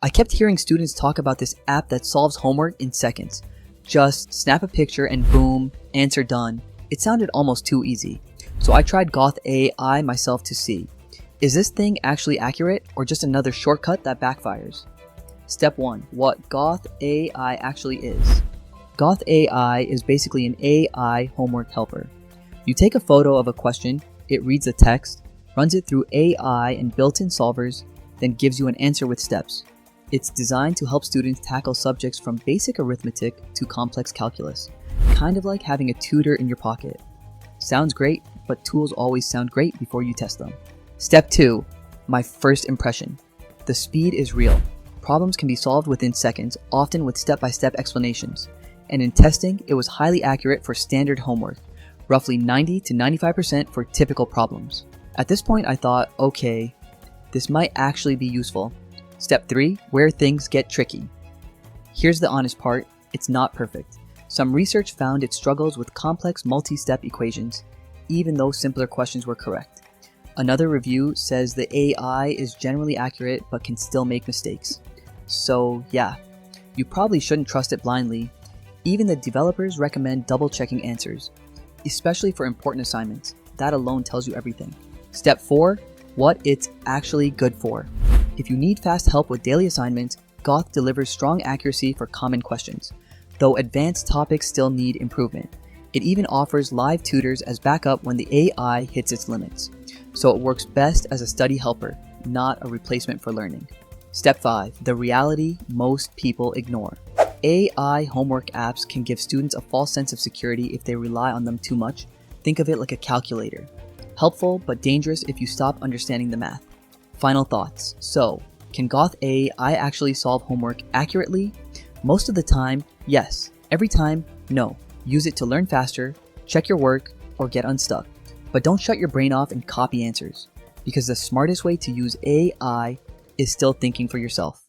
I kept hearing students talk about this app that solves homework in seconds. Just snap a picture and boom, answer done. It sounded almost too easy. So I tried Gauth AI myself to see, is this thing actually accurate or just another shortcut that backfires? Step 1. What Gauth AI actually is. Gauth AI is basically an AI homework helper. You take a photo of a question, it reads the text, runs it through AI and built-in solvers, then gives you an answer with steps. It's designed to help students tackle subjects from basic arithmetic to complex calculus, kind of like having a tutor in your pocket. Sounds great, but tools always sound great before you test them. Step 2. My first impression. The speed is real. Problems can be solved within seconds, often with step-by-step explanations. And in testing, it was highly accurate for standard homework, roughly 90 to 95% for typical problems. At this point, I thought, okay, this might actually be useful. Step 3. Where things get tricky. Here's the honest part, it's not perfect. Some research found it struggles with complex multi-step equations, even though simpler questions were correct. Another review says the AI is generally accurate but can still make mistakes. So yeah, you probably shouldn't trust it blindly. Even the developers recommend double-checking answers, especially for important assignments. That alone tells you everything. Step 4. What it's actually good for. If you need fast help with daily assignments, Gauth delivers strong accuracy for common questions, though advanced topics still need improvement. It even offers live tutors as backup when the AI hits its limits. So it works best as a study helper, not a replacement for learning. Step 5. The reality most people ignore. AI homework apps can give students a false sense of security if they rely on them too much. Think of it like a calculator. Helpful, but dangerous if you stop understanding the math. Final thoughts. So, can Gauth AI actually solve homework accurately? Most of the time, yes. Every time, no. Use it to learn faster, check your work, or get unstuck. But don't shut your brain off and copy answers, because the smartest way to use AI is still thinking for yourself.